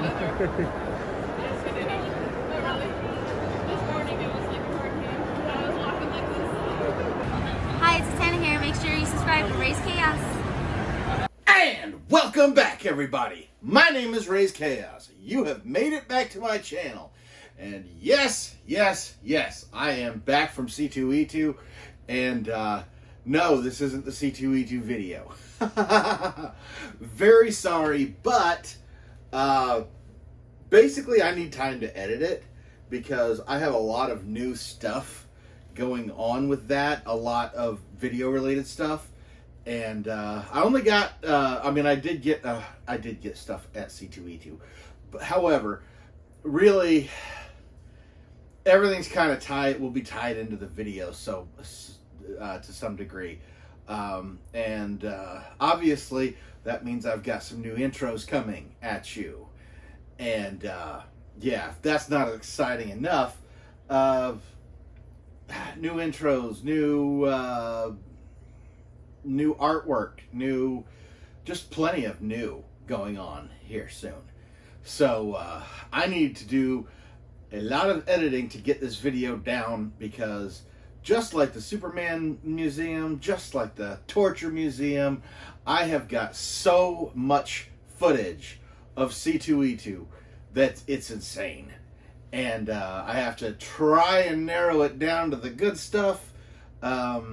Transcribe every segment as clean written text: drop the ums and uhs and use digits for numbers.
Hi, it's Tana here. Make sure you subscribe to Raze Chaos. And welcome back, everybody. My name is Raze Chaos. You have made it back to my channel. And yes, I am back from C2E2. And no, this isn't the C2E2 video. Very sorry, but basically I need time to edit it because I have a lot of new stuff going on with that, a lot of video related stuff. And I only got, I did get stuff at C2E2, but however, really, everything's kind of tied, will be tied into the video, so to some degree, and obviously that means I've got some new intros coming at you, and yeah, if that's not exciting enough, new intros, new artwork, just plenty of new going on here soon. So I need to do a lot of editing to get this video down because just like the Superman Museum, just like the Torture Museum, I have got so much footage of C2E2 that it's insane. And I have to try and narrow it down to the good stuff. I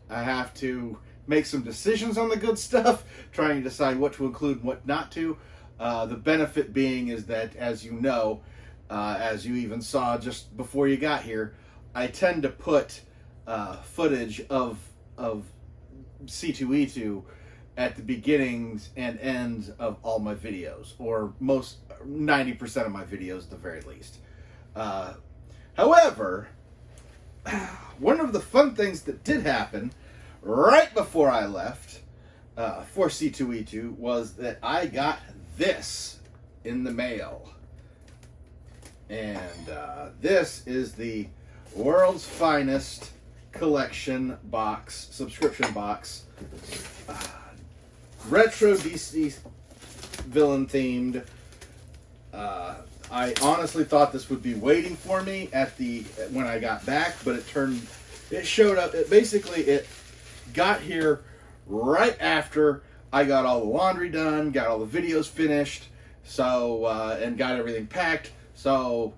have to make some decisions on the good stuff, trying to decide what to include and what not to. The benefit being is that, as you know, as you even saw just before you got here, I tend to put footage of C2E2 at the beginnings and ends of all my videos, or most 90% of my videos at the very least. However, one of the fun things that did happen right before I left for C2E2 was that I got this in the mail. And this is the world's finest collection box, subscription box. Retro DC villain themed. I honestly thought this would be waiting for me when I got back, but it showed up. It got here right after I got all the laundry done, got all the videos finished, so and got everything packed. So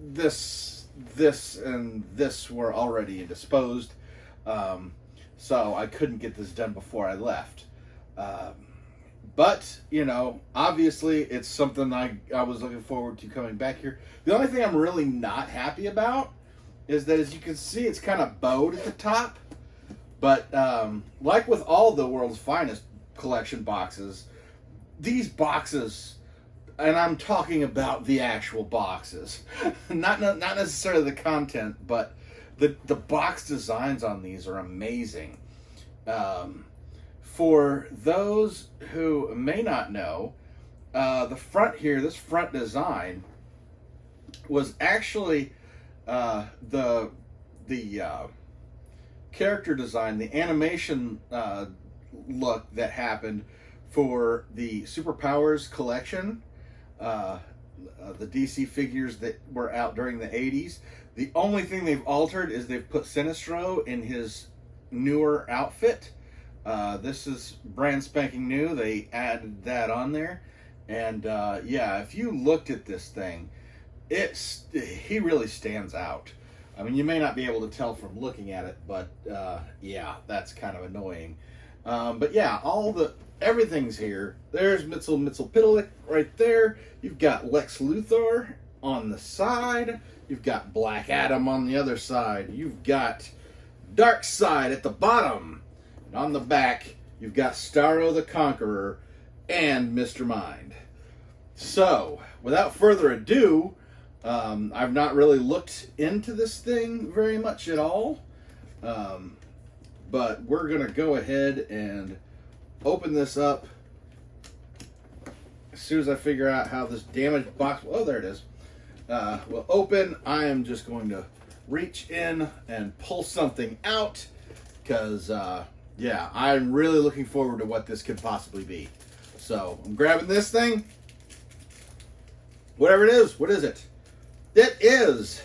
this and this were already disposed, so I couldn't get this done before I left. But you know, obviously, it's something I was looking forward to coming back here. The only thing I'm really not happy about is that, as you can see, it's kind of bowed at the top. But like with all the world's finest collection boxes, these boxes, and I'm talking about the actual boxes, not necessarily the content, but the box designs on these are amazing. For those who may not know, the front here, this front design, was actually the character design, the animation look that happened for the Superpowers collection, the DC figures that were out during the 80s. The only thing they've altered is they've put Sinestro in his newer outfit. This is brand spanking new. They added that on there. And yeah, if you looked at this thing, he really stands out. I mean, you may not be able to tell from looking at it, but yeah, that's kind of annoying. But yeah, everything's here. There's Mxyzptlk right there. You've got Lex Luthor on the side. You've got Black Adam on the other side. You've got Darkseid at the bottom. And on the back, you've got Starro the Conqueror and Mr. Mind. So, without further ado, I've not really looked into this thing very much at all, but we're going to go ahead and open this up as soon as I figure out how this damaged box, oh, there it is, will open. I am just going to reach in and pull something out because, yeah, I'm really looking forward to what this could possibly be. So, I'm grabbing this thing. whatever it is, what is it? It is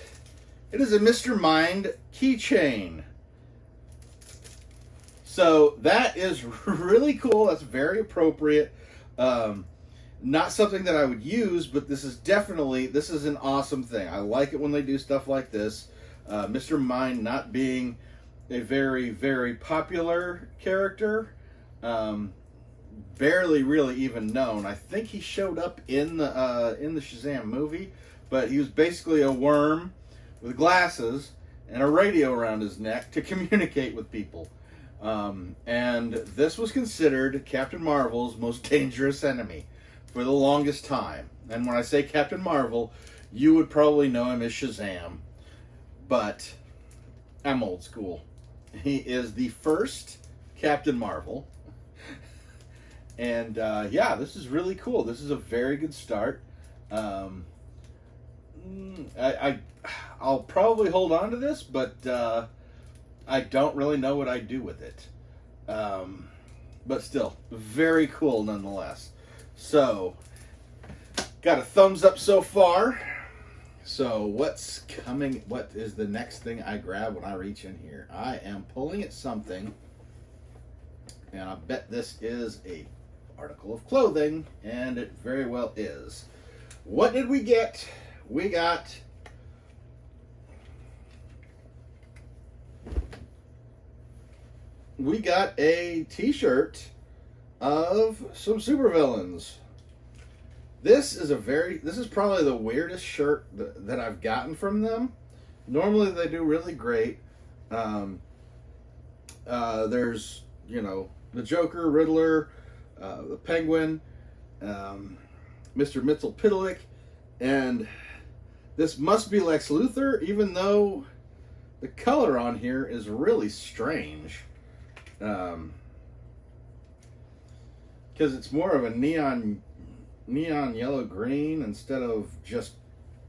a Mr. Mind keychain. So that is really cool. That's very appropriate. Not something that I would use, but this is an awesome thing. I like it when they do stuff like this. Mr. Mind not being a very, very popular character, barely really even known. I think he showed up in the Shazam movie, but he was basically a worm with glasses and a radio around his neck to communicate with people. And this was considered Captain Marvel's most dangerous enemy for the longest time. And when I say Captain Marvel, you would probably know him as Shazam, but I'm old school. He is the first Captain Marvel. And yeah, this is really cool. This is a very good start. I'll probably hold on to this, but I don't really know what I'd do with it. But still, very cool nonetheless. So, got a thumbs up so far. So, what's coming? What is the next thing I grab when I reach in here? I am pulling at something, and I bet this is a article of clothing, and it very well is. What did we get? We got a t-shirt of some supervillains. This is probably the weirdest shirt that I've gotten from them. Normally they do really great. There's, the Joker, Riddler, the Penguin, Mr. Mxyzptlk, and this must be Lex Luthor, even though the color on here is really strange. Because it's more of a neon yellow green instead of just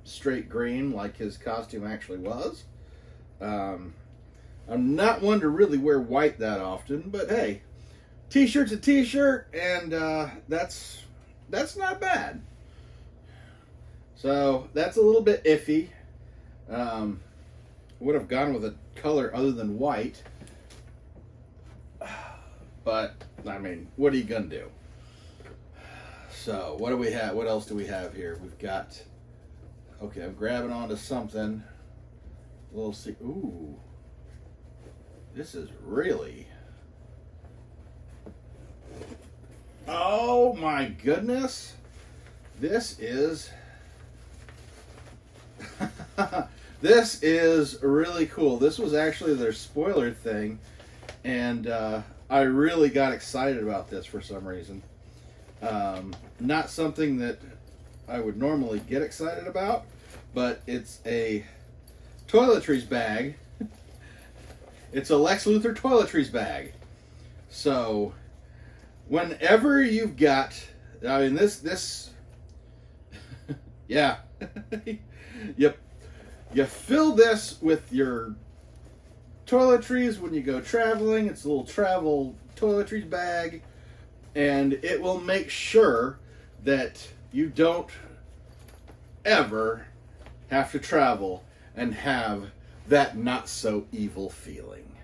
straight green like his costume actually was. I'm not one to really wear white that often, but hey, t-shirt's a t-shirt, and that's not bad. So that's a little bit iffy. Would have gone with a color other than white, but I mean, what are you gonna do? So what do we have? What else do we have here? We've got. Okay, I'm grabbing onto something. We'll see. Ooh, this is really. Oh my goodness! This is. This is really cool. This was actually their spoiler thing, and I really got excited about this for some reason. Not something that I would normally get excited about, but it's a toiletries bag. It's a Lex Luthor toiletries bag. So, whenever you've got, I mean, this, yeah, yep. You fill this with your toiletries when you go traveling. It's a little travel toiletries bag, and it will make sure that you don't ever have to travel and have that not so evil feeling.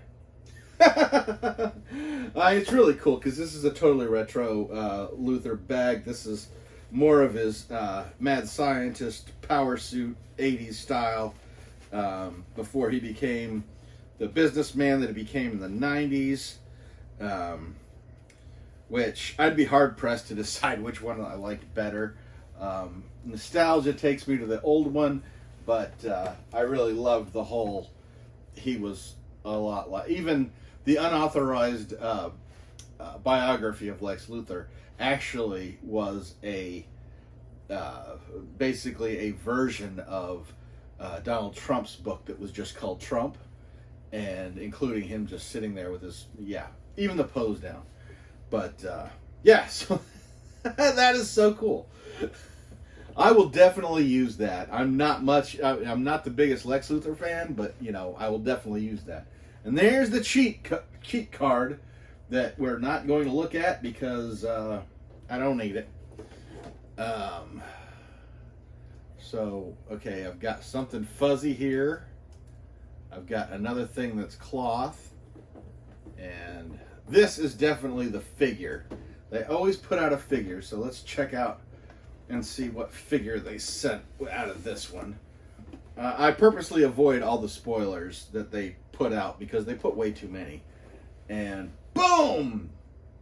It's really cool because this is a totally retro Luthor bag. This is more of his mad scientist power suit 80s style, before he became the businessman that he became in the 90s, which I'd be hard pressed to decide which one I like better. Nostalgia takes me to the old one, but I really loved the whole, he was a lot like, even the unauthorized biography of Lex Luthor actually was basically a version of Donald Trump's book that was just called Trump, and including him just sitting there with his, even the pose down. But so that is so cool. I will definitely use that. I'm not the biggest Lex Luthor fan, but I will definitely use that. And there's the cheat card that we're not going to look at because I don't need it. So, okay, I've got something fuzzy here. I've got another thing that's cloth. And this is definitely the figure. They always put out a figure, so let's check out and see what figure they sent out of this one. I purposely avoid all the spoilers that they put out because they put way too many. And boom!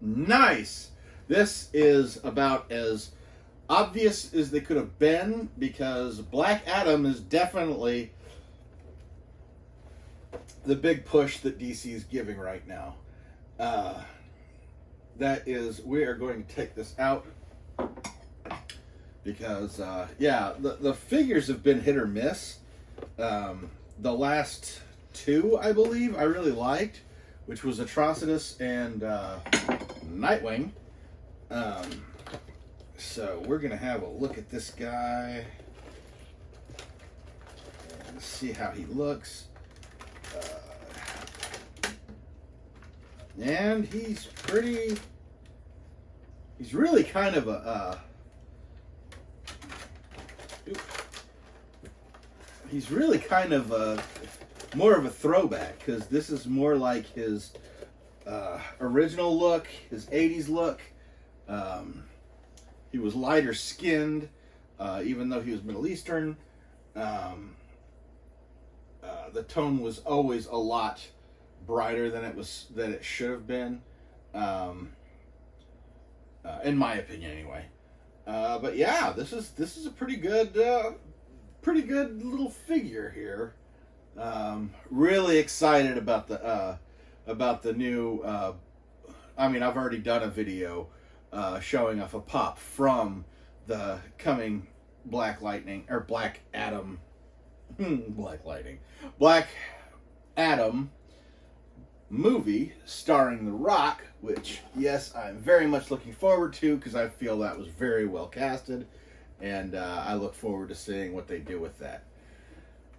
Nice! This is about as obvious as they could have been because Black Adam is definitely the big push that DC is giving right now. That is, we are going to take this out because, yeah, the figures have been hit or miss. The last two, I believe, I really liked, which was Atrocitus and Nightwing. So we're going to have a look at this guy and see how he looks. And he's really kind of he's really kind of more of a throwback because this is more like his original look, his 80s look. He was lighter skinned, even though he was Middle Eastern. The tone was always a lot brighter than it should have been, in my opinion, anyway. But yeah, this is a pretty good little figure here. Really excited about the new. I mean, I've already done a video showing off a pop from the coming Black Adam movie starring The Rock, which, yes, I'm very much looking forward to because I feel that was very well casted, and I look forward to seeing what they do with that.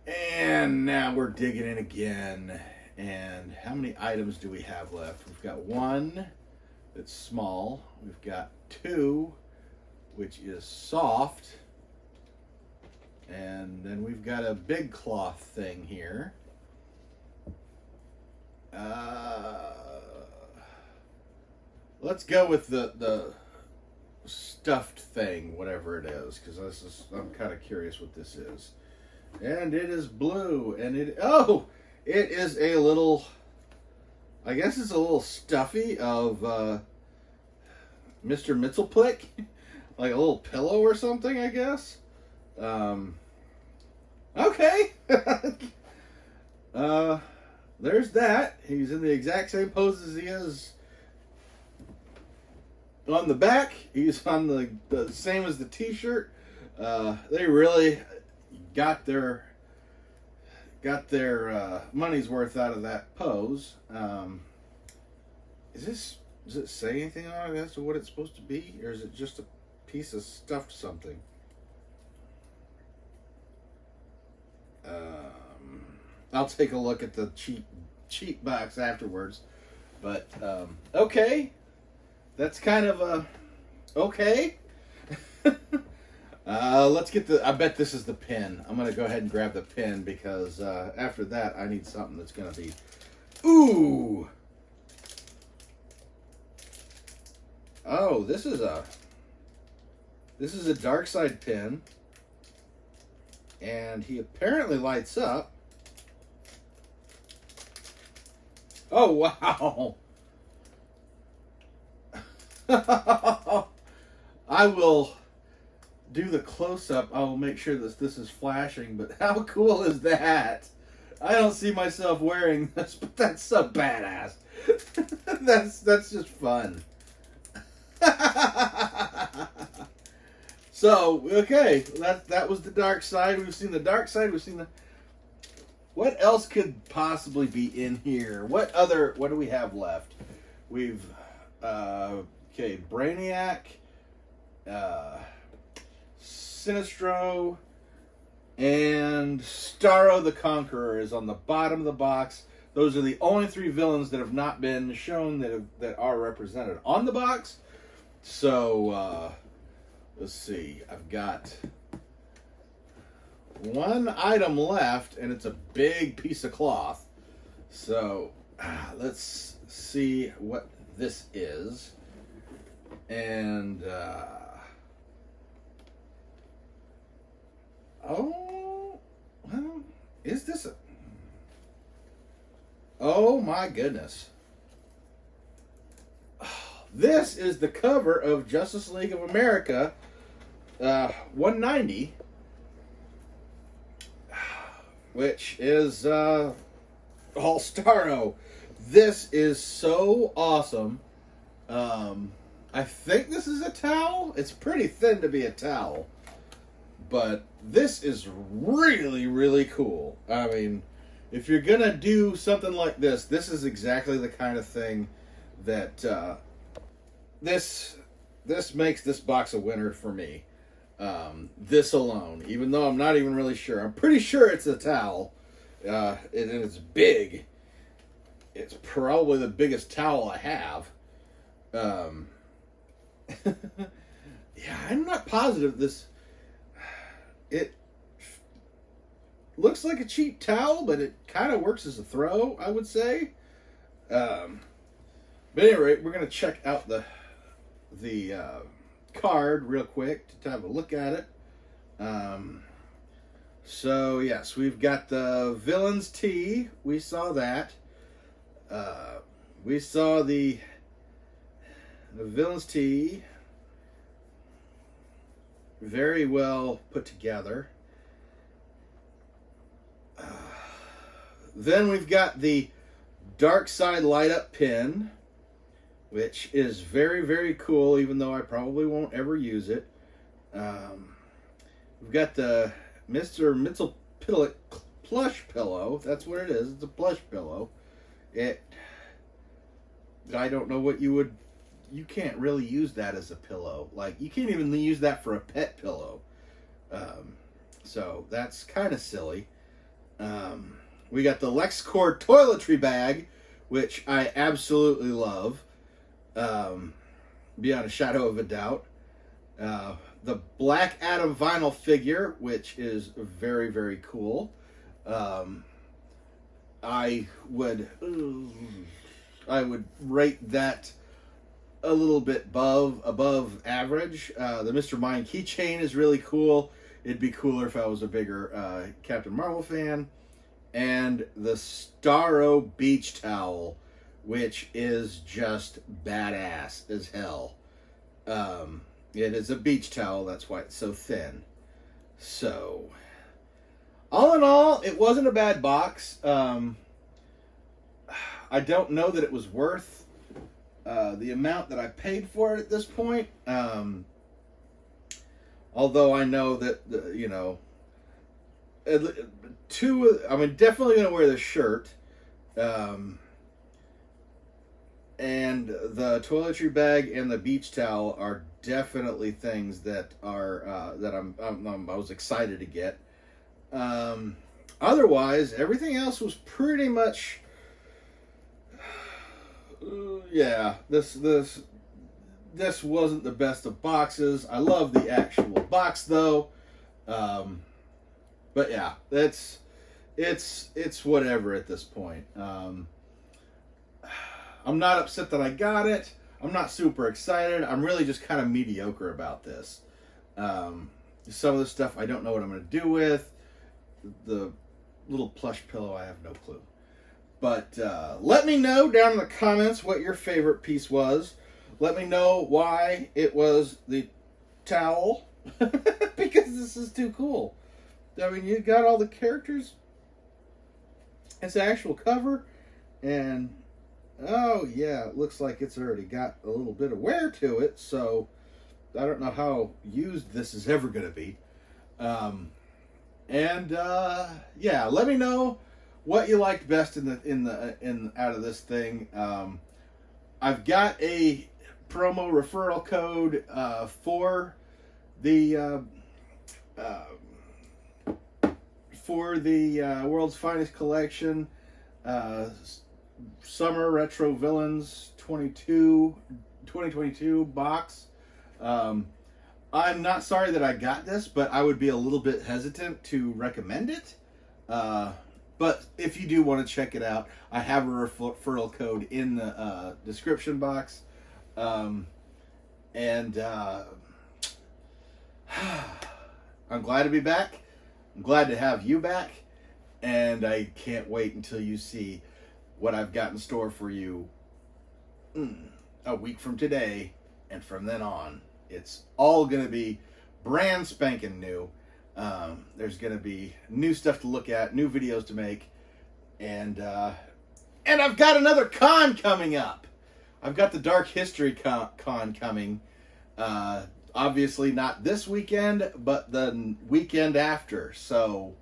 And now we're digging in again. And how many items do we have left? We've got one that's small. We've got two, which is soft. And then we've got a big cloth thing here. Let's go with the stuffed thing, whatever it is, because I'm kind of curious what this is. And it is blue, and it is a little, I guess it's a little stuffy of Mr. Mxyzptlk, like a little pillow or something, I guess. Okay. There's that. He's in the exact same pose as he is on the back. He's on the same as the t-shirt. They really got their money's worth out of that pose. Does it say anything on it as to what it's supposed to be, or is it just a piece of stuffed something? I'll take a look at the cheap box afterwards. But okay, that's kind of a okay. Let's get I bet this is the pin. I'm gonna go ahead and grab the pin because after that I need something that's gonna be ooh. Oh, this is a Darkseid pin, and he apparently lights up. Oh wow! I will do the close-up. I will make sure that this is flashing, but how cool is that? I don't see myself wearing this, but that's so badass. that's just fun. So, okay, that was the dark side. We've seen the dark side. We've seen the... What else could possibly be in here? What do we have left? We've, okay, Brainiac, Sinestro, and Starro the Conqueror is on the bottom of the box. Those are the only three villains that have not been shown that are represented on the box. So, let's see. I've got one item left, and it's a big piece of cloth. So let's see what this is. And oh, well, is this a? Oh my goodness! This is the cover of Justice League of America 190, which is All-Starro. This is so awesome. I think this is a towel. It's pretty thin to be a towel, but this is really, really cool. I mean, if you're gonna do something like this, this is exactly the kind of thing that this makes this box a winner for me. This alone, even though I'm not even really sure. I'm pretty sure it's a towel, and it's big. It's probably the biggest towel I have. Yeah, I'm not positive this. It looks like a cheap towel, but it kind of works as a throw, I would say. But anyway, we're gonna check out the card real quick to have a look at it. So yes, we've got the Villains tee. We saw that. We saw the Villains tee. Very well put together. Then we've got the Dark Side Light Up pin, which is very, very cool, even though I probably won't ever use it. We've got the Mr. Mxyzptlk plush pillow. That's what it is. It's a plush pillow. I don't know what you can't really use that as a pillow. Like, you can't even use that for a pet pillow. So that's kind of silly. We got the LexCorp toiletry bag, which I absolutely love. Beyond a shadow of a doubt. The Black Adam vinyl figure, which is very, very cool. I would rate that a little bit above average. The Mr. Mind keychain is really cool. It'd be cooler if I was a bigger Captain Marvel fan. And the Starro beach towel, which is just badass as hell. It is a beach towel, that's why it's so thin. So, all in all, it wasn't a bad box. I don't know that it was worth the amount that I paid for it at this point. Although I know that, I'm definitely going to wear the shirt. And the toiletry bag and the beach towel are definitely things that are I was excited to get. Otherwise, everything else was pretty much This wasn't the best of boxes. I love the actual box though. But yeah, it's whatever at this point. I'm not upset that I got it. I'm not super excited. I'm really just kind of mediocre about this. Some of the stuff I don't know what I'm going to do with. The little plush pillow, I have no clue. But let me know down in the comments what your favorite piece was. Let me know why it was the towel. Because this is too cool. I mean, you got all the characters. It's the actual cover. And, oh yeah, it looks like it's already got a little bit of wear to it. So, I don't know how used this is ever going to be. Yeah, let me know what you liked best in out of this thing. I've got a promo referral code for the World's Finest Collection Summer Retro Villains 2022 box. I'm not sorry that I got this, but I would be a little bit hesitant to recommend it. But if you do want to check it out, I have a referral code in the description box. And I'm glad to be back. I'm glad to have you back. And I can't wait until you see what I've got in store for you a week from today and from then on. It's all going to be brand spanking new. There's going to be new stuff to look at, new videos to make, and I've got another con coming up. I've got the Dark History con coming. Obviously not this weekend, but the weekend after. So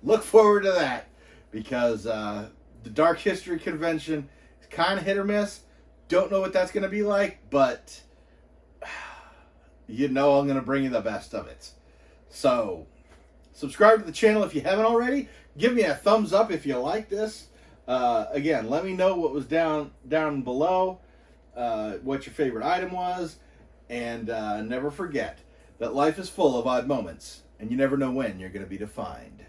look forward to that, because the Dark History Convention is kind of hit or miss. Don't know what that's going to be like, but you know I'm going to bring you the best of it. So subscribe to the channel if you haven't already. Give me a thumbs up if you like this. Again, let me know what was down below, what your favorite item was, and never forget that life is full of odd moments, and you never know when you're going to be defined.